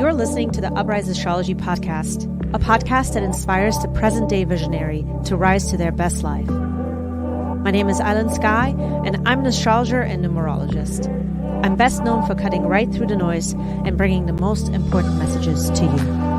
You're listening to the Aries Astrology Podcast, a podcast that inspires the present-day visionary to rise to their best life. My name is Island Sky, and I'm an astrologer and numerologist. I'm best known for cutting right through the noise and bringing the most important messages to you.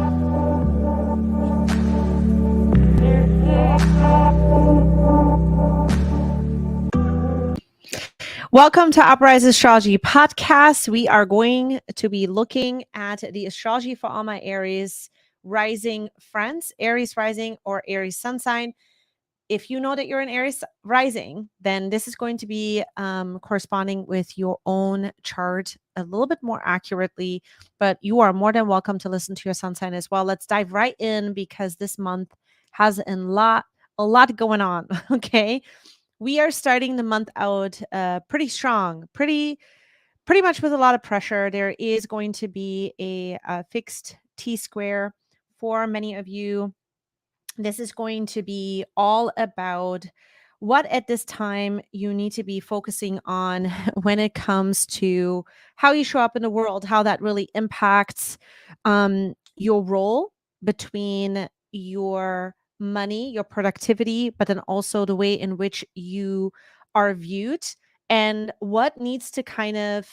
Welcome to Aries Astrology Podcast. We are going to be looking at the astrology for all my Aries rising friends, Aries rising or Aries sun sign. If you know that you're an Aries rising, then this is going to be corresponding with your own chart a little bit more accurately, but you are more than welcome to listen to your sun sign as well. Let's dive right in because this month has a lot going on, okay? We are starting the month out pretty strong, pretty much with a lot of pressure. There is going to be a fixed T-square for many of you. This is going to be all about what at this time you need to be focusing on when it comes to how you show up in the world, how that really impacts your role between your money, your productivity, but then also the way in which you are viewed and what needs to kind of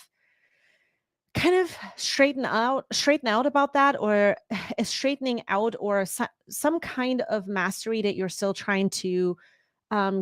straighten out about that, or is straightening out, or some kind of mastery that you're still trying to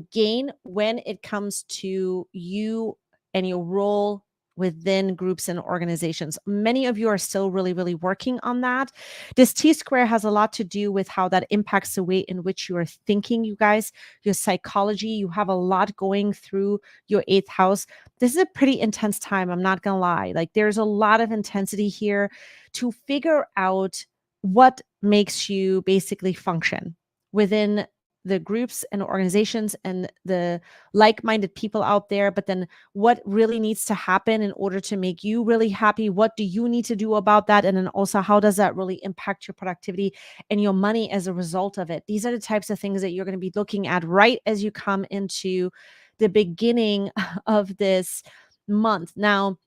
gain when it comes to you and your role within groups and organizations. Many of you are still really working on that. This T-square has a lot to do with how that impacts the way in which you are thinking, you guys, your psychology. You have a lot going through your 8th house. This is a pretty intense time. I'm not going to lie. Like, there's a lot of intensity here to figure out what makes you basically function within the groups and organizations and the like-minded people out there, but then what really needs to happen in order to make you really happy? What do you need to do about that? And then also, how does that really impact your productivity and your money as a result of it? These are the types of things that you're going to be looking at right as you come into the beginning of this month. Now,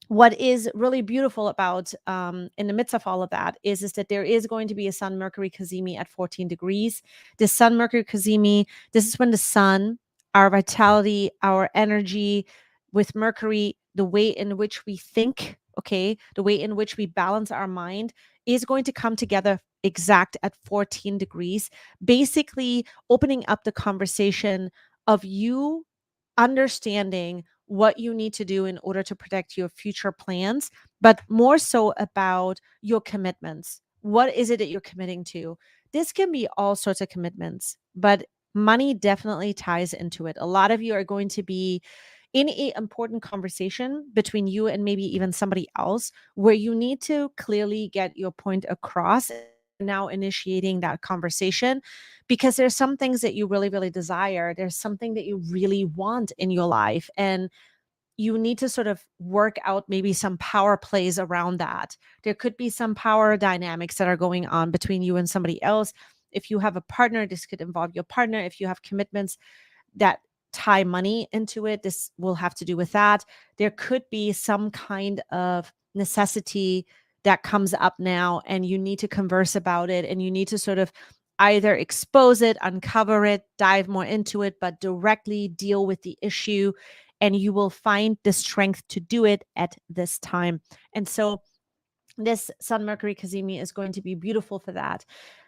what is really beautiful about in the midst of all of that is that there is going to be a Sun Mercury Cazimi at 14 degrees. The Sun Mercury Cazimi, this is when the sun, our vitality, our energy with Mercury, the way in which we think, okay, the way in which we balance our mind is going to come together exact at 14 degrees, basically opening up the conversation of you understanding what you need to do in order to protect your future plans, but more so about your commitments. What is it that you're committing to? This can be all sorts of commitments, but money definitely ties into it. A lot of you are going to be in an important conversation between you and maybe even somebody else where you need to clearly get your point across. Now initiating that conversation because there's some things that you really desire. There's something that you really want in your life, and you need to sort of work out maybe some power plays around that. There could be some power dynamics that are going on between you and somebody else. If you have a partner, this could involve your partner. If you have commitments that tie money into it, this will have to do with that. There could be some kind of necessity that comes up now, and you need to converse about it, and you need to sort of either expose it, uncover it, dive more into it, but directly deal with the issue. And you will find the strength to do it at this time. And so this Sun Mercury Cazimi is going to be beautiful for that.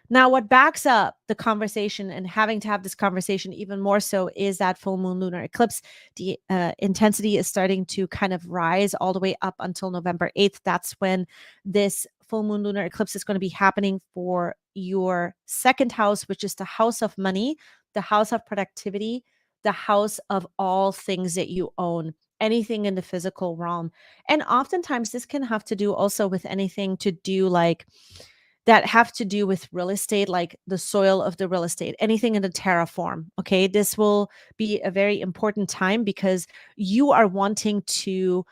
Now, what backs up the conversation and having to have this conversation even more so is that full moon lunar eclipse. The intensity is starting to kind of rise all the way up until November 8th. That's when this full moon lunar eclipse is going to be happening for your 2nd house, which is the house of money, the house of productivity, the house of all things that you own, anything in the physical realm. And oftentimes this can have to do also with anything to do like that have to do with real estate, like the soil of the real estate, anything in the terraform. Okay. This will be a very important time because you are wanting to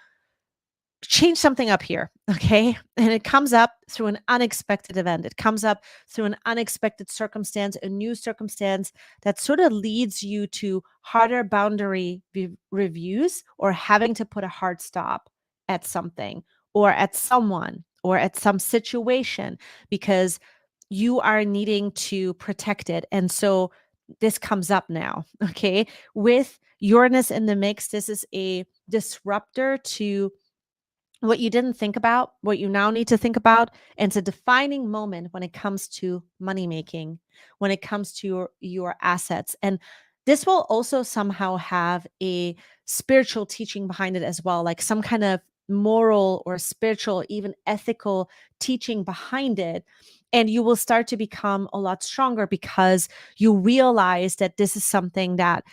change something up here. Okay. And it comes up through an unexpected event. It comes up through an unexpected circumstance, a new circumstance that sort of leads you to harder boundary reviews or having to put a hard stop at something or at someone or at some situation because you are needing to protect it. And so this comes up now, okay? With Uranus in the mix, this is a disruptor to what you didn't think about, what you now need to think about. And it's a defining moment when it comes to money making, when it comes to your assets. And this will also somehow have a spiritual teaching behind it as well, like some kind of moral or spiritual, even ethical teaching behind it. And you will start to become a lot stronger because you realize that this is something that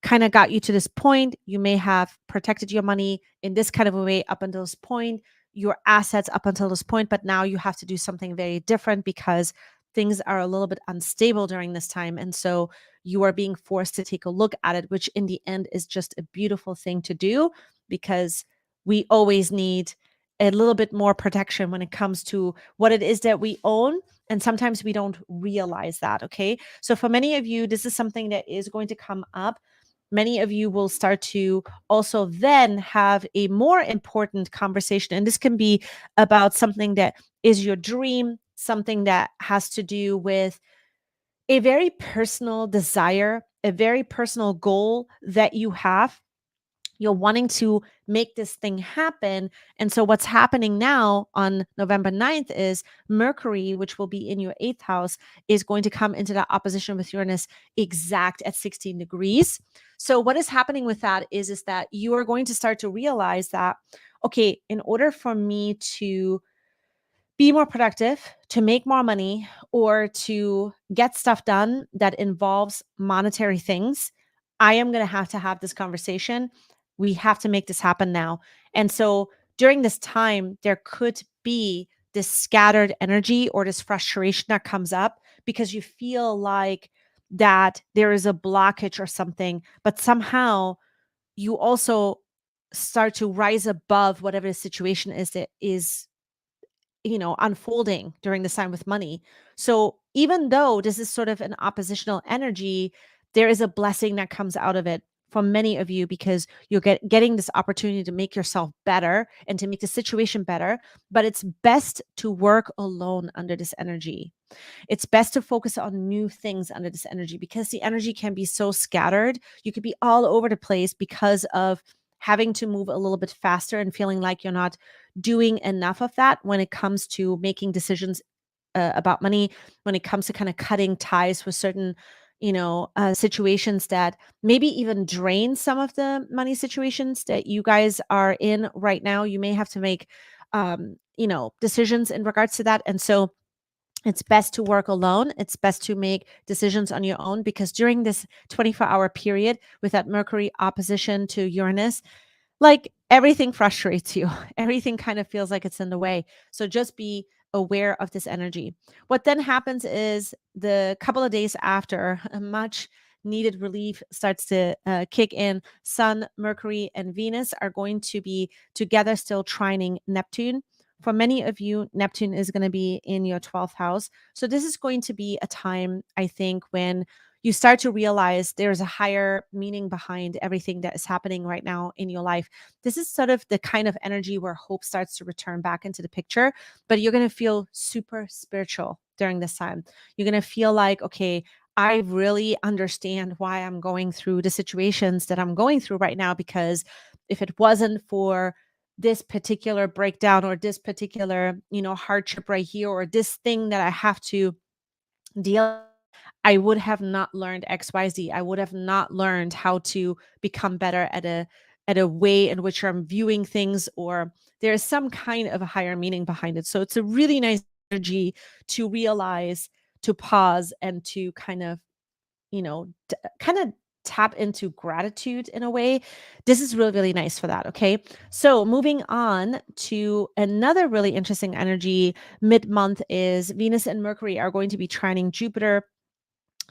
kind of got you to this point. You may have protected your money in this kind of a way up until this point, your assets up until this point, but now you have to do something very different because things are a little bit unstable during this time. And so you are being forced to take a look at it, which in the end is just a beautiful thing to do because we always need a little bit more protection when it comes to what it is that we own. And sometimes we don't realize that. Okay. So for many of you, this is something that is going to come up. Many of you will start to also then have a more important conversation. And this can be about something that is your dream, something that has to do with a very personal desire, a very personal goal that you have. You're wanting to make this thing happen. And so, what's happening now on November 9th is Mercury, which will be in your eighth house, is going to come into that opposition with Uranus exact at 16 degrees. So, what is happening with that is that you are going to start to realize that, okay, in order for me to be more productive, to make more money, or to get stuff done that involves monetary things, I am going to have this conversation. We have to make this happen now. And so during this time, there could be this scattered energy or this frustration that comes up because you feel like that there is a blockage or something, but somehow you also start to rise above whatever the situation is that is unfolding during this time with money. So even though this is sort of an oppositional energy, there is a blessing that comes out of it for many of you because you're getting this opportunity to make yourself better and to make the situation better. But it's best to work alone under this energy. It's best to focus on new things under this energy because the energy can be so scattered. You could be all over the place because of having to move a little bit faster and feeling like you're not doing enough of that when it comes to making decisions about money, when it comes to kind of cutting ties with certain situations that maybe even drain some of the money situations that you guys are in right now. You may have to make decisions in regards to that. And so it's best to work alone. It's best to make decisions on your own because during this 24-hour period with that Mercury opposition to Uranus, like everything frustrates you. Everything kind of feels like it's in the way. So just be aware of this energy. What then happens is the couple of days after, a much needed relief starts to kick in. Sun, Mercury, and Venus are going to be together still trining Neptune. For many of you, Neptune is going to be in your 12th house. So this is going to be a time, I think, when you start to realize there's a higher meaning behind everything that is happening right now in your life. This is sort of the kind of energy where hope starts to return back into the picture, but you're going to feel super spiritual during this time. You're going to feel like, okay, I really understand why I'm going through the situations that I'm going through right now, because if it wasn't for this particular breakdown or this particular, hardship right here, or this thing that I have to deal, I would have not learned XYZ. I would have not learned how to become better at a way in which I'm viewing things, or there's some kind of a higher meaning behind it. So it's a really nice energy to realize, to pause, and to kind of, kind of tap into gratitude in a way. This is really, really nice for that. Okay. So moving on to another really interesting energy mid month is Venus and Mercury are going to be trining Jupiter.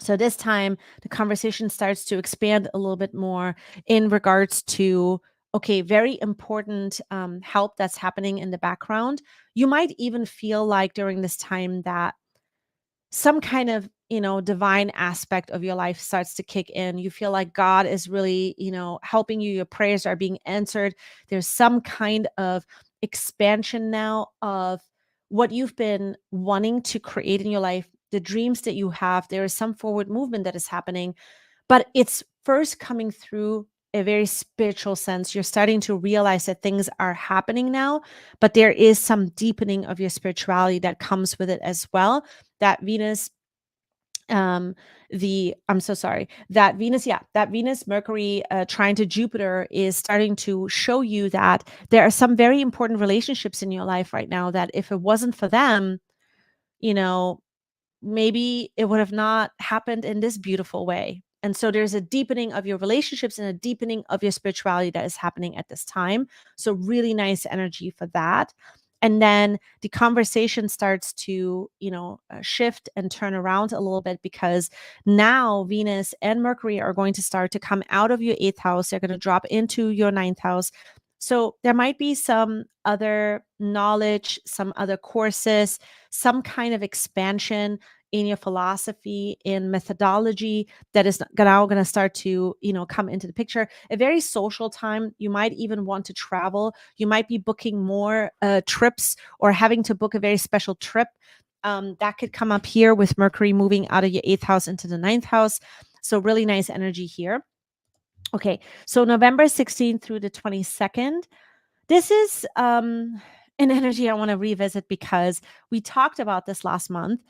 So this time the conversation starts to expand a little bit more in regards to, okay, very important help that's happening in the background. You might even feel like during this time that some kind of, divine aspect of your life starts to kick in. You feel like God is really, helping you. Your prayers are being answered. There's some kind of expansion now of what you've been wanting to create in your life, the dreams that you have. There is some forward movement that is happening, but it's first coming through a very spiritual sense. You're starting to realize that things are happening now, but there is some deepening of your spirituality that comes with it as well. That Venus, I'm so sorry, that Venus, yeah, that Venus Mercury trying to Jupiter is starting to show you that there are some very important relationships in your life right now that if it wasn't for them, you know, maybe it would have not happened in this beautiful way. And so there's a deepening of your relationships and a deepening of your spirituality that is happening at this time. So really nice energy for that. And then the conversation starts to, shift and turn around a little bit, because now Venus and Mercury are going to start to come out of your eighth house. They're going to drop into your ninth house. So there might be some other knowledge, some other courses, some kind of expansion in your philosophy, in methodology, that is now going to start to, come into the picture. A very social time. You might even want to travel. You might be booking more trips, or having to book a very special trip. That could come up here with Mercury moving out of your eighth house into the ninth house. So really nice energy here. Okay, so November 16th through the 22nd, this is an energy I want to revisit, because we talked about this last month.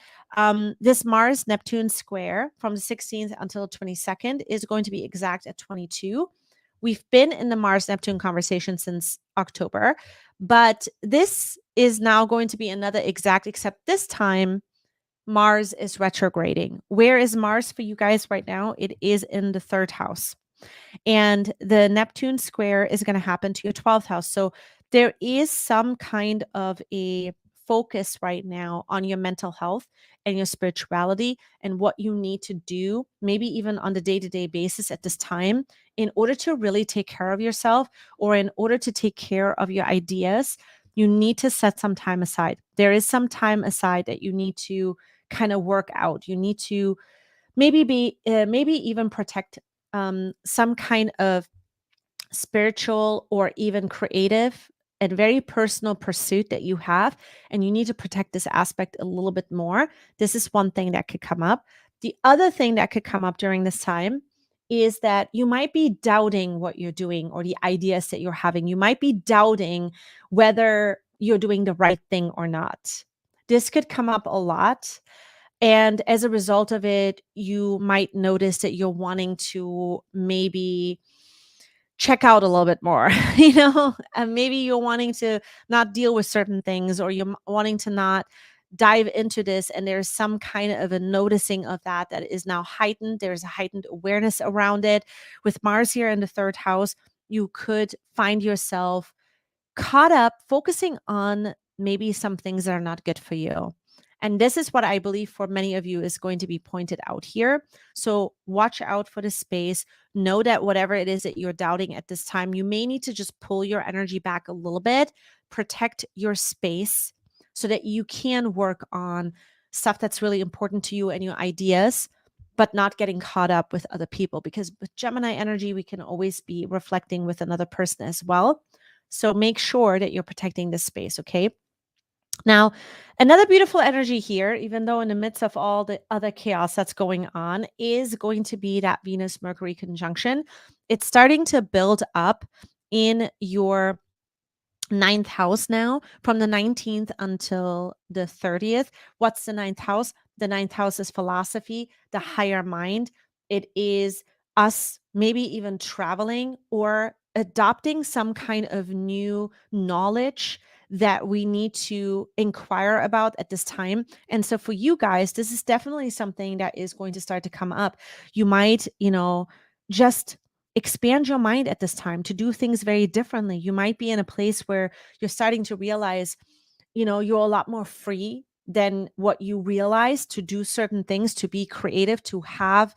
This Mars Neptune square from the 16th until 22nd is going to be exact at 22. We've been in the Mars Neptune conversation since October, but this is now going to be another exact, except this time Mars is retrograding. Where is Mars for you guys right now? It is in the third house. And the Neptune square is going to happen to your 12th house. So there is some kind of a focus right now on your mental health and your spirituality, and what you need to do, maybe even on the day-to-day basis at this time, in order to really take care of yourself, or in order to take care of your ideas. You need to set some time aside. There is some time aside that you need to kind of work out. You need to maybe even protect some kind of spiritual or even creative and very personal pursuit that you have, and you need to protect this aspect a little bit more. This is one thing that could come up. The other thing that could come up during this time is that you might be doubting what you're doing or the ideas that you're having. You might be doubting whether you're doing the right thing or not. This could come up a lot. And as a result of it, you might notice that you're wanting to maybe check out a little bit more, and maybe you're wanting to not deal with certain things, or you're wanting to not dive into this. And there's some kind of a noticing of that is now heightened. There's a heightened awareness around it. With Mars here in the third house, you could find yourself caught up focusing on maybe some things that are not good for you. And this is what I believe for many of you is going to be pointed out here. So watch out for the space. Know that whatever it is that you're doubting at this time, you may need to just pull your energy back a little bit, protect your space so that you can work on stuff that's really important to you and your ideas, but not getting caught up with other people. Because with Gemini energy, we can always be reflecting with another person as well. So make sure that you're protecting this space, okay? Now, another beautiful energy here, even though in the midst of all the other chaos that's going on, is going to be that Venus Mercury conjunction. It's starting to build up in your ninth house now, from the 19th until the 30th. What's the ninth house? The ninth house is philosophy, the higher mind. It is us maybe even traveling or adopting some kind of new knowledge that we need to inquire about at this time. And so for you guys, this is definitely something that is going to start to come up. You might, just expand your mind at this time to do things very differently. You might be in a place where you're starting to realize, you're a lot more free than what you realize to do certain things, to be creative, to have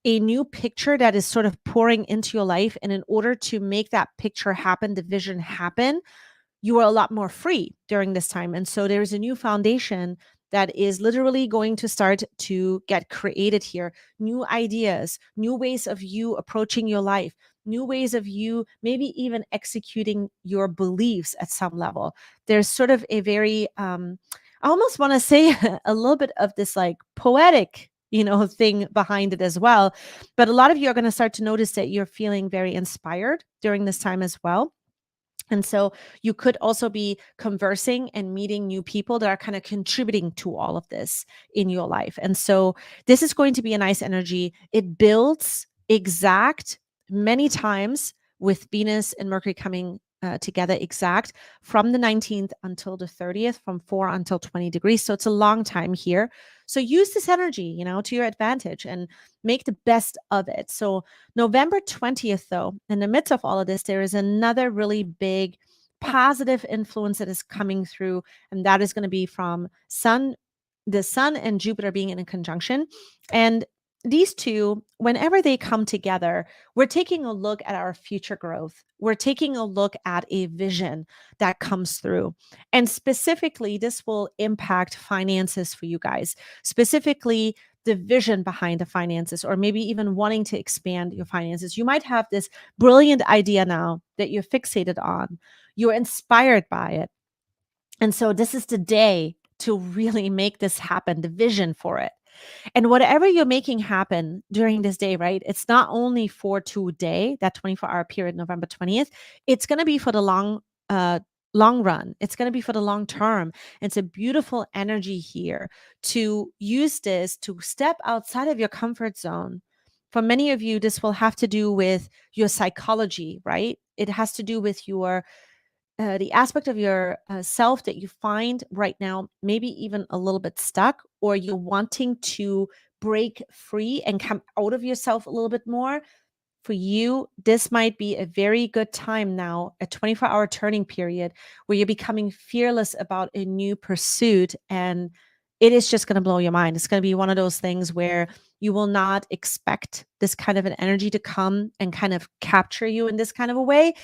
a new picture that is sort of pouring into your life. And in order to make that picture happen, the vision happen, you are a lot more free during this time. And so there's a new foundation that is literally going to start to get created here. New ideas, new ways of you approaching your life, new ways of you maybe even executing your beliefs at some level. There's sort of a very, I almost want to say a little bit of this like poetic, thing behind it as well. But a lot of you are going to start to notice that you're feeling very inspired during this time as well. And so you could also be conversing and meeting new people that are kind of contributing to all of this in your life. And so this is going to be a nice energy. It builds exact many times with Venus and Mercury coming together exact from the 19th until the 30th, from 4 until 20 degrees. So it's a long time here. So use this energy, to your advantage and make the best of it. So November 20th, though, in the midst of all of this, there is another really big positive influence that is coming through, and that is going to be from the Sun and Jupiter being in a conjunction. And these two, whenever they come together, we're taking a look at our future growth. We're taking a look at a vision that comes through. And specifically, this will impact finances for you guys. Specifically, the vision behind the finances, or maybe even wanting to expand your finances. You might have this brilliant idea now that you're fixated on, you're inspired by it. And so this is the day to really make this happen, the vision for it. And whatever you're making happen during this day, right? It's not only for today, that 24-hour period, November 20th, it's going to be for the long run. It's going to be for the long term. It's a beautiful energy here to use this to step outside of your comfort zone. For many of you, this will have to do with your psychology, right? It has to do with your the aspect of your self that you find right now, maybe even a little bit stuck, or you're wanting to break free and come out of yourself a little bit more. For you, this might be a very good time now, a 24-hour turning period where you're becoming fearless about a new pursuit. And it is just going to blow your mind. It's going to be one of those things where you will not expect this kind of an energy to come and kind of capture you in this kind of a way,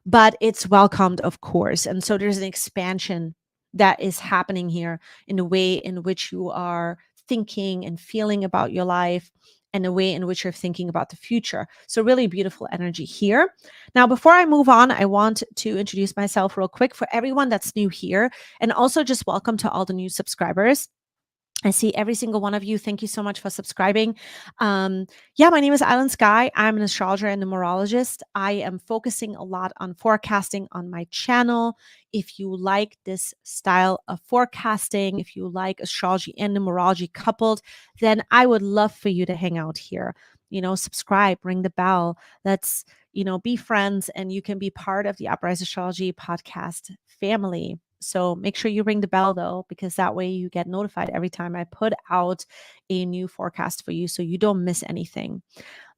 but it's welcomed, of course. And so there's an expansion that is happening here in the way in which you are thinking and feeling about your life and the way in which you're thinking about the future. So really beautiful energy here. Now, before I move on, I want to introduce myself real quick for everyone that's new here, and also just welcome to all the new subscribers. I see every single one of you. Thank you so much for subscribing. My name is Island Sky. I'm an astrologer and numerologist. I am focusing a lot on forecasting on my channel. If you like this style of forecasting, if you like astrology and numerology coupled, then I would love for you to hang out here. Subscribe, ring the bell. Let's, be friends, and you can be part of the Uprise Astrology podcast family. So make sure you ring the bell though, because that way you get notified every time I put out a new forecast for you so you don't miss anything.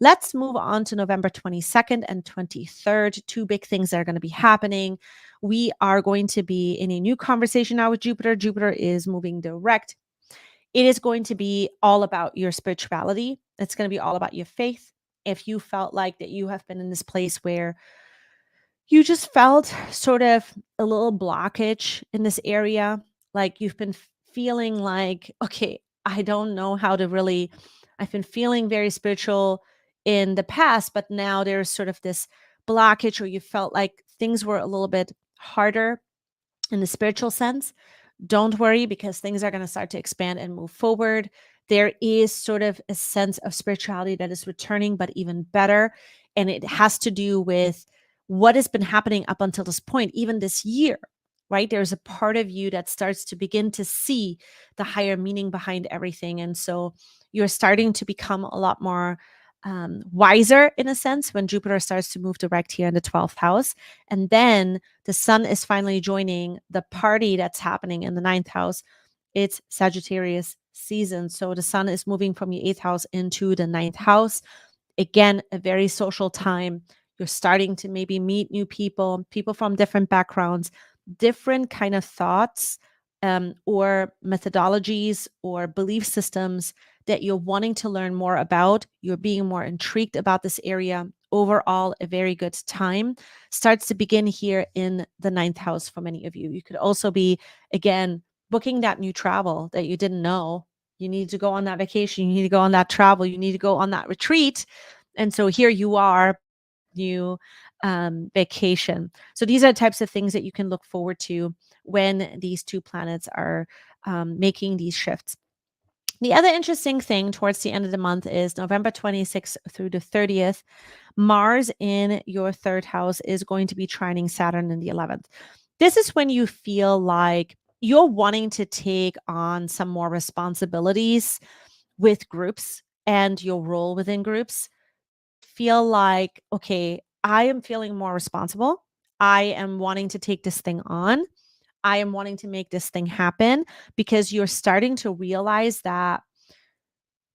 Let's move on to November 22nd and 23rd, two big things that are going to be happening. We are going to be in a new conversation now with Jupiter. Jupiter is moving direct. It is going to be all about your spirituality. It's going to be all about your faith. If you felt like that you have been in this place where you just felt sort of a little blockage in this area, like you've been feeling like, okay, I don't know how to really, I've been feeling very spiritual in the past, but now there's sort of this blockage, or you felt like things were a little bit harder in the spiritual sense. Don't worry, because things are going to start to expand and move forward. There is sort of a sense of spirituality that is returning, but even better. And it has to do with what has been happening up until this point, even this year, right? There's a part of you that starts to begin to see the higher meaning behind everything. And so you're starting to become a lot more wiser in a sense when Jupiter starts to move direct here in the 12th house. And then the sun is finally joining the party that's happening in the 9th house. It's Sagittarius season. So the sun is moving from your 8th house into the 9th house. Again, a very social time. You're starting to maybe meet new people, people from different backgrounds, different kind of thoughts or methodologies or belief systems that you're wanting to learn more about. You're being more intrigued about this area. Overall, a very good time starts to begin here in the 9th house for many of you. You could also be, again, booking that new travel that you didn't know. You need to go on that vacation. You need to go on that travel. You need to go on that retreat. And so here you are new vacation. So these are types of things that you can look forward to when these two planets are making these shifts. The other interesting thing towards the end of the month is November 26th through the 30th. Mars in your third house is going to be trining Saturn in the 11th. This is when you feel like you're wanting to take on some more responsibilities with groups and your role within groups. Feel like, okay, I am feeling more responsible. I am wanting to take this thing on. I am wanting to make this thing happen because you're starting to realize that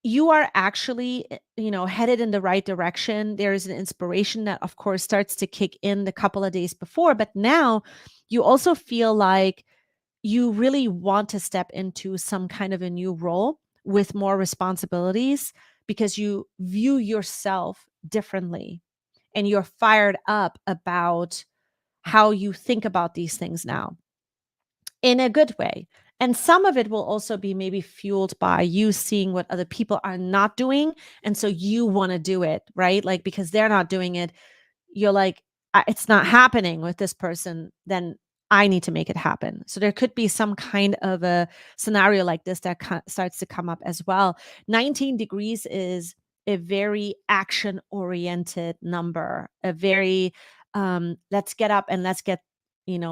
you are actually, headed in the right direction. There is an inspiration that, of course, starts to kick in the couple of days before, but now you also feel like you really want to step into some kind of a new role with more responsibilities because you view yourself differently and you're fired up about how you think about these things now in a good way. And some of it will also be maybe fueled by you seeing what other people are not doing. And so you want to do it, right? Like because they're not doing it, you're like, It's not happening with this person, then I need to make it happen." So there could be some kind of a scenario like this that starts to come up as well. 19 degrees is a very action oriented number, a very let's get up and let's get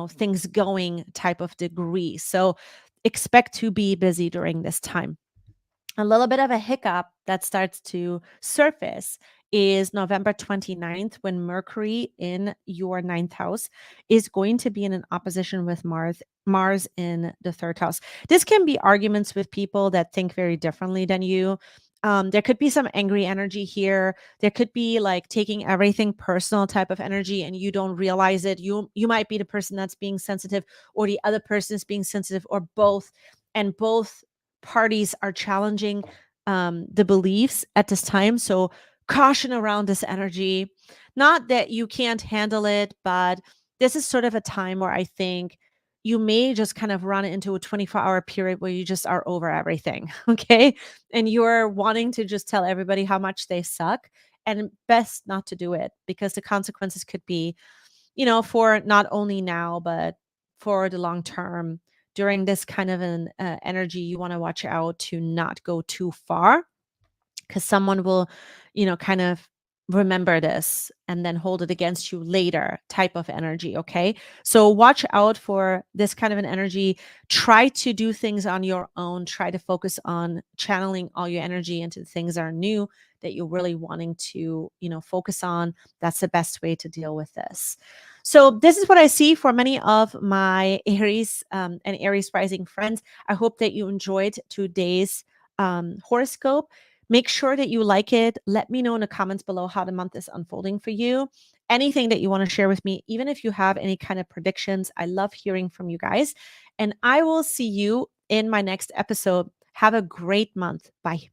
things going type of degree. So expect to be busy during this time. A little bit of a hiccup that starts to surface is November 29th, when Mercury in your ninth house is going to be in an opposition with Mars in the third house. This can be arguments with people that think very differently than you. There could be some angry energy here. There could be like taking everything personal type of energy, and you don't realize it. You might be the person that's being sensitive, or the other person is being sensitive, or both, and both parties are challenging the beliefs at this time. So caution around this energy. Not that you can't handle it, but this is sort of a time where I think you may just kind of run into a 24-hour period where you just are over everything. Okay. And you're wanting to just tell everybody how much they suck. And best not to do it because the consequences could be, for not only now, but for the long term. During this kind of an energy, you want to watch out to not go too far because someone will, kind of remember this and then hold it against you later type of energy. Okay. So watch out for this kind of an energy. Try to do things on your own. Try to focus on channeling all your energy into the things that are new that you're really wanting to, focus on. That's the best way to deal with this. So this is what I see for many of my Aries and Aries rising friends. I hope that you enjoyed today's horoscope. Make sure that you like it. Let me know in the comments below how the month is unfolding for you. Anything that you want to share with me, even if you have any kind of predictions. I love hearing from you guys. And I will see you in my next episode. Have a great month. Bye.